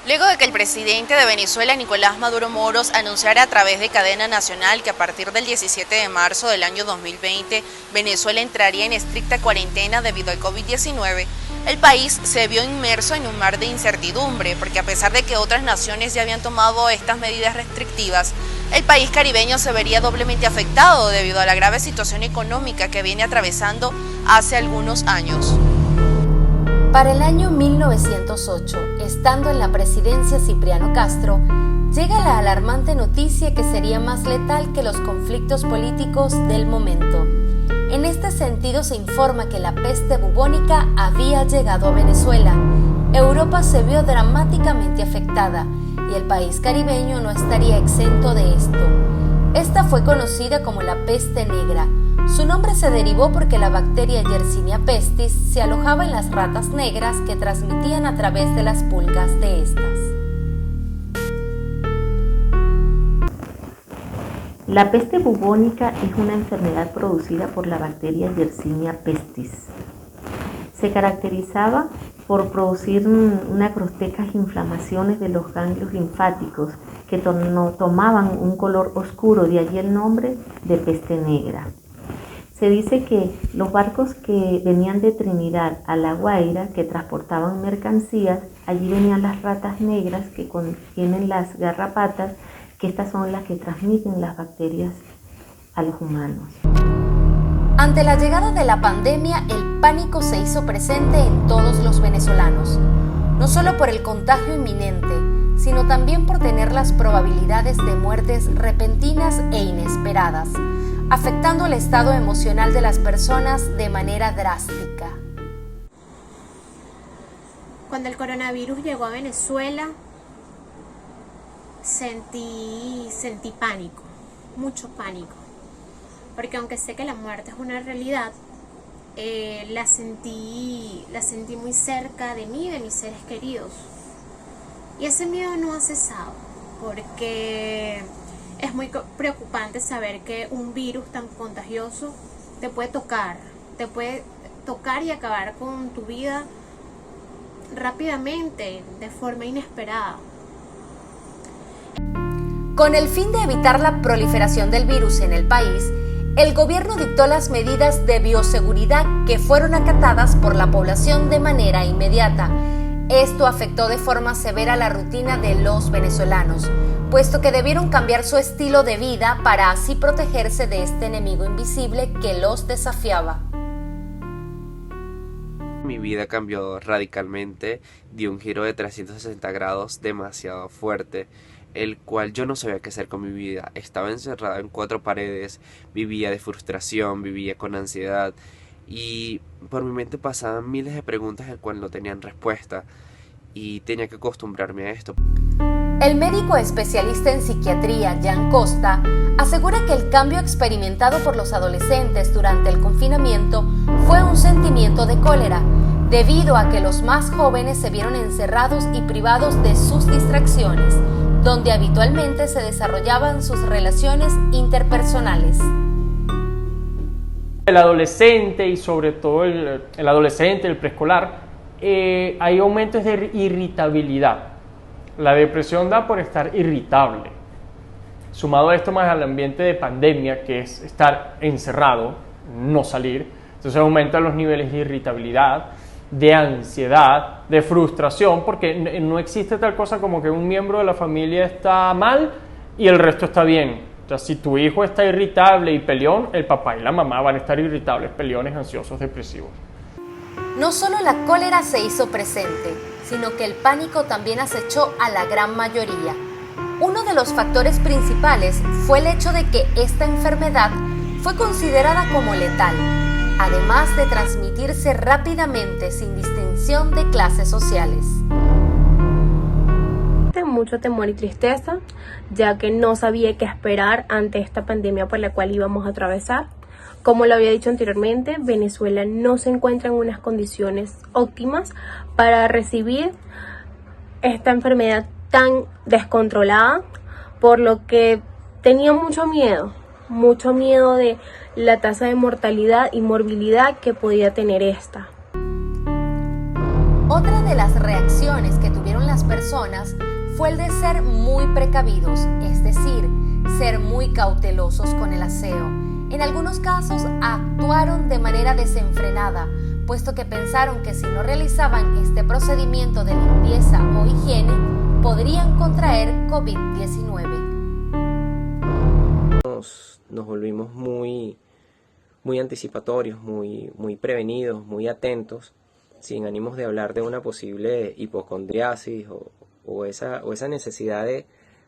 Luego de que el presidente de Venezuela, Nicolás Maduro Moros, anunciara a través de cadena nacional que a partir del 17 de marzo del año 2020, Venezuela entraría en estricta cuarentena debido al COVID-19, el país se vio inmerso en un mar de incertidumbre, porque a pesar de que otras naciones ya habían tomado estas medidas restrictivas, el país caribeño se vería doblemente afectado debido a la grave situación económica que viene atravesando hace algunos años. Para el año 1908, estando en la presidencia Cipriano Castro, llega la alarmante noticia que sería más letal que los conflictos políticos del momento. En este sentido se informa que la peste bubónica había llegado a Venezuela. Europa se vio dramáticamente afectada y el país caribeño no estaría exento de esto. Esta fue conocida como la peste negra. Su nombre se derivó porque la bacteria Yersinia pestis se alojaba en las ratas negras que transmitían a través de las pulgas de estas. La peste bubónica es una enfermedad producida por la bacteria Yersinia pestis. Se caracterizaba por producir grotescas inflamaciones de los ganglios linfáticos que tomaban un color oscuro, de allí el nombre de peste negra. Se dice que los barcos que venían de Trinidad a La Guaira, que transportaban mercancías, allí venían las ratas negras que contienen las garrapatas, que estas son las que transmiten las bacterias a los humanos. Ante la llegada de la pandemia, el pánico se hizo presente en todos los venezolanos, no solo por el contagio inminente, sino también por tener las probabilidades de muertes repentinas e inesperadas, afectando el estado emocional de las personas de manera drástica. Cuando el coronavirus llegó a Venezuela, sentí pánico, mucho pánico, porque aunque sé que la muerte es una realidad, la sentí muy cerca de mí, de mis seres queridos, y ese miedo no ha cesado, porque es muy preocupante saber que un virus tan contagioso te puede tocar y acabar con tu vida rápidamente, de forma inesperada. Con el fin de evitar la proliferación del virus en el país, el gobierno dictó las medidas de bioseguridad que fueron acatadas por la población de manera inmediata. Esto afectó de forma severa la rutina de los venezolanos, puesto que debieron cambiar su estilo de vida para así protegerse de este enemigo invisible que los desafiaba. Mi vida cambió radicalmente, dio un giro de 360 grados demasiado fuerte, el cual yo no sabía qué hacer con mi vida. Estaba encerrado en 4 paredes, vivía de frustración, vivía con ansiedad y por mi mente pasaban miles de preguntas al cual no tenían respuesta y tenía que acostumbrarme a esto. El médico especialista en psiquiatría, Jan Costa, asegura que el cambio experimentado por los adolescentes durante el confinamiento fue un sentimiento de cólera, debido a que los más jóvenes se vieron encerrados y privados de sus distracciones, donde habitualmente se desarrollaban sus relaciones interpersonales. El adolescente y sobre todo el adolescente, el preescolar, hay aumentos de irritabilidad. La depresión da por estar irritable. Sumado a esto más al ambiente de pandemia, que es estar encerrado, no salir, entonces aumentan los niveles de irritabilidad, de ansiedad, de frustración, porque no existe tal cosa como que un miembro de la familia está mal y el resto está bien. O sea, si tu hijo está irritable y peleón, el papá y la mamá van a estar irritables, peleones, ansiosos, depresivos. No solo la cólera se hizo presente, sino que el pánico también acechó a la gran mayoría. Uno de los factores principales fue el hecho de que esta enfermedad fue considerada como letal, además de transmitirse rápidamente sin distinción de clases sociales. Mucho temor y tristeza, ya que no sabía qué esperar ante esta pandemia por la cual íbamos a atravesar. Como lo había dicho anteriormente, Venezuela no se encuentra en unas condiciones óptimas para recibir esta enfermedad tan descontrolada, por lo que tenía mucho miedo de la tasa de mortalidad y morbilidad que podía tener esta. Otra de las reacciones que tuvieron las personas fue el de ser muy precavidos, es decir, ser muy cautelosos con el aseo. En algunos casos actuaron de manera desenfrenada, puesto que pensaron que si no realizaban este procedimiento de limpieza o higiene, podrían contraer COVID-19. Nos volvimos muy anticipatorios, muy prevenidos, muy atentos, sin ánimos de hablar de una posible hipocondriasis o esa necesidad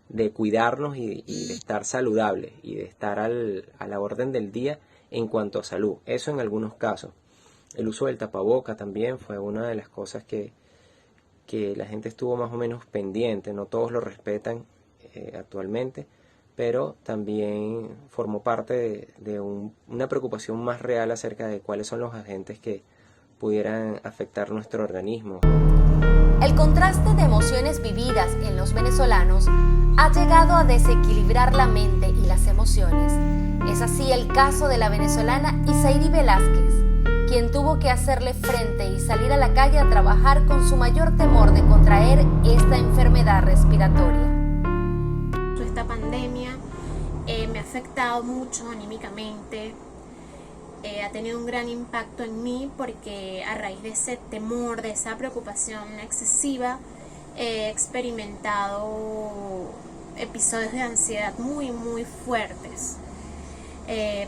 de cuidarnos y de estar saludables y de estar a la orden del día en cuanto a salud. Eso en algunos casos. El uso del tapaboca también fue una de las cosas que la gente estuvo más o menos pendiente. No todos lo respetan actualmente, pero también formó parte de una preocupación más real acerca de cuáles son los agentes que pudieran afectar nuestro organismo. El contraste de emociones vividas en los venezolanos ha llegado a desequilibrar la mente y las emociones. Es así el caso de la venezolana Isairi Velázquez, quien tuvo que hacerle frente y salir a la calle a trabajar con su mayor temor de contraer esta enfermedad respiratoria. Esta pandemia me ha afectado mucho anímicamente, ha tenido un gran impacto en mí porque a raíz de ese temor, de esa preocupación excesiva, he experimentado episodios de ansiedad muy fuertes,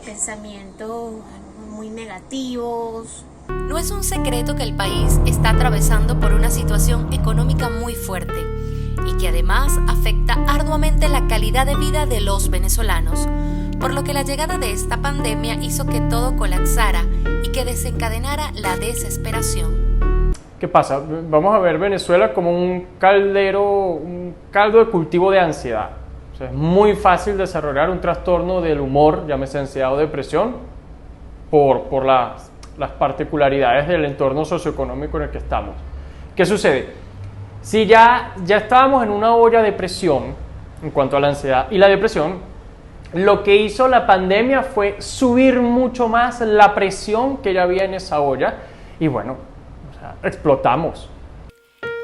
pensamientos muy negativos. No es un secreto que el país está atravesando por una situación económica muy fuerte y que además afecta arduamente la calidad de vida de los venezolanos, por lo que la llegada de esta pandemia hizo que todo colapsara y que desencadenara la desesperación. ¿Qué pasa? Vamos a ver Venezuela como un caldo de cultivo de ansiedad. O sea, es muy fácil desarrollar un trastorno del humor, llámese ansiedad o depresión, por las particularidades del entorno socioeconómico en el que estamos. ¿Qué sucede? Si ya estábamos en una olla de presión en cuanto a la ansiedad y la depresión, lo que hizo la pandemia fue subir mucho más la presión que ya había en esa olla y bueno, explotamos.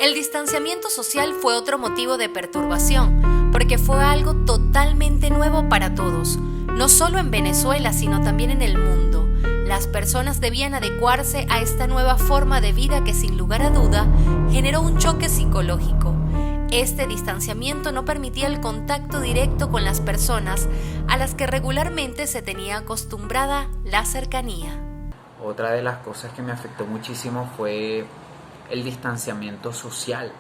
El distanciamiento social fue otro motivo de perturbación, porque fue algo totalmente nuevo para todos, no solo en Venezuela, sino también en el mundo. Las personas debían adecuarse a esta nueva forma de vida que sin lugar a duda generó un choque psicológico. Este distanciamiento no permitía el contacto directo con las personas a las que regularmente se tenía acostumbrada la cercanía. Otra de las cosas que me afectó muchísimo fue el distanciamiento social.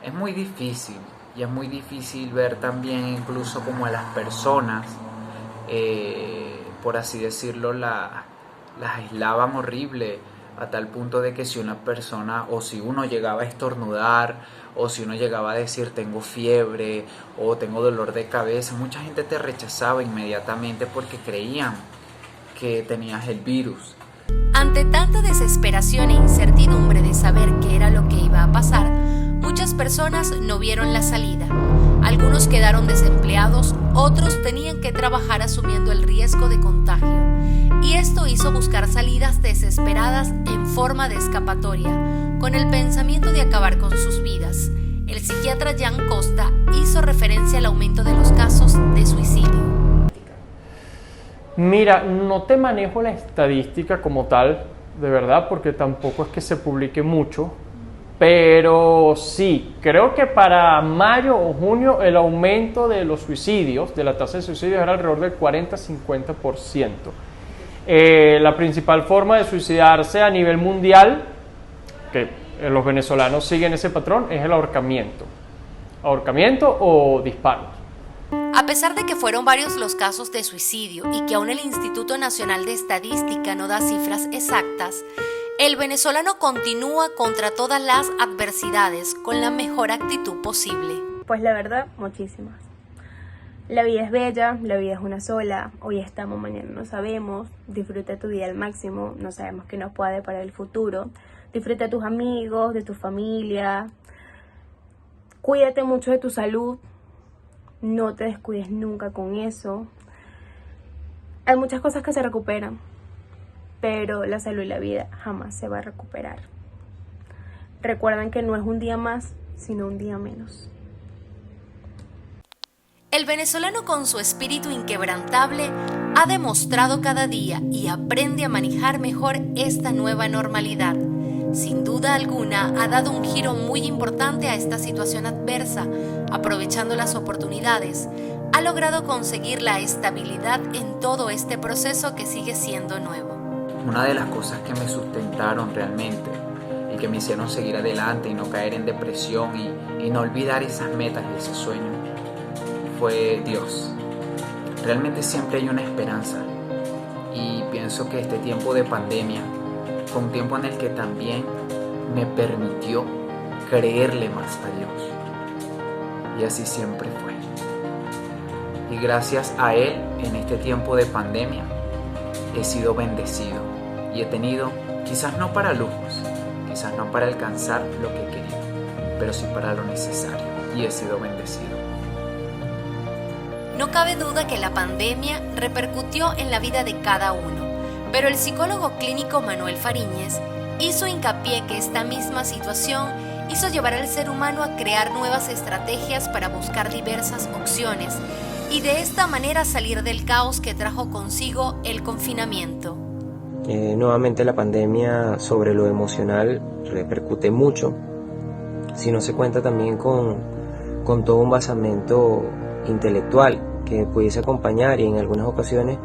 Es muy difícil y es muy difícil ver también incluso como a las personas, por así decirlo, las aislaban horrible, a tal punto de que si una persona o si uno llegaba a estornudar o si uno llegaba a decir tengo fiebre o tengo dolor de cabeza, mucha gente te rechazaba inmediatamente porque creían que tenías el virus. Ante tanta desesperación e incertidumbre de saber qué era lo que iba a pasar, muchas personas no vieron la salida. Algunos quedaron desempleados, otros tenían que trabajar asumiendo el riesgo de contagio. Y esto hizo buscar salidas desesperadas en forma de escapatoria, con el pensamiento de acabar con sus vidas. El psiquiatra Jan Costa hizo referencia al aumento de los casos de suicidio. Mira, no te manejo la estadística como tal, de verdad, porque tampoco es que se publique mucho, pero sí, creo que para mayo o junio el aumento de los suicidios, de la tasa de suicidios era alrededor del 40-50%. La principal forma de suicidarse a nivel mundial, que los venezolanos siguen ese patrón, es el ahorcamiento. Ahorcamiento o disparos. A pesar de que fueron varios los casos de suicidio y que aún el Instituto Nacional de Estadística no da cifras exactas, el venezolano continúa contra todas las adversidades con la mejor actitud posible. Pues la verdad, muchísimas. La vida es bella, la vida es una sola, hoy estamos, mañana no sabemos, disfruta tu día al máximo, no sabemos qué nos puede deparar el futuro, disfruta de tus amigos, de tu familia, cuídate mucho de tu salud, no te descuides nunca con eso. Hay muchas cosas que se recuperan, pero la salud y la vida jamás se va a recuperar. recuerden que no es un día más, sino un día menos. El venezolano, con su espíritu inquebrantable, ha demostrado cada día y aprende a manejar mejor esta nueva normalidad. Sin duda alguna, ha dado un giro muy importante a esta situación adversa, aprovechando las oportunidades. Ha logrado conseguir la estabilidad en todo este proceso que sigue siendo nuevo. Una de las cosas que me sustentaron realmente y que me hicieron seguir adelante y no caer en depresión y no olvidar esas metas y ese sueño fue Dios. Realmente siempre hay una esperanza y pienso que este tiempo de pandemia fue un tiempo en el que también me permitió creerle más a Dios, y así siempre fue. Y gracias a Él, en este tiempo de pandemia he sido bendecido y he tenido, quizás no para lujos, quizás no para alcanzar lo que he querido, pero sí para lo necesario, y he sido bendecido. No cabe duda que la pandemia repercutió en la vida de cada uno, pero el psicólogo clínico Manuel Fariñez hizo hincapié que esta misma situación hizo llevar al ser humano a crear nuevas estrategias para buscar diversas opciones y de esta manera salir del caos que trajo consigo el confinamiento. Nuevamente la pandemia sobre lo emocional repercute mucho, si no se cuenta también con todo un basamento intelectual que pudiese acompañar y en algunas ocasiones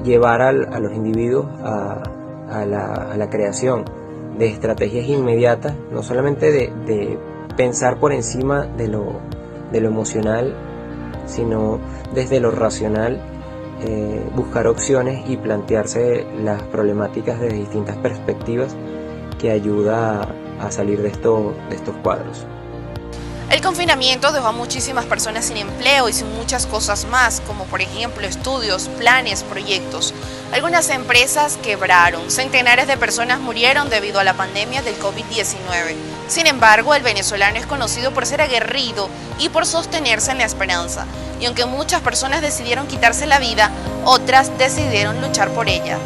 llevar a los individuos a la creación de estrategias inmediatas, no solamente de pensar por encima de lo emocional, sino desde lo racional, buscar opciones y plantearse las problemáticas desde distintas perspectivas que ayuda a salir de estos cuadros. El confinamiento dejó a muchísimas personas sin empleo y sin muchas cosas más, como por ejemplo estudios, planes, proyectos. Algunas empresas quebraron, centenares de personas murieron debido a la pandemia del COVID-19. Sin embargo, el venezolano es conocido por ser aguerrido y por sostenerse en la esperanza. Y aunque muchas personas decidieron quitarse la vida, otras decidieron luchar por ella.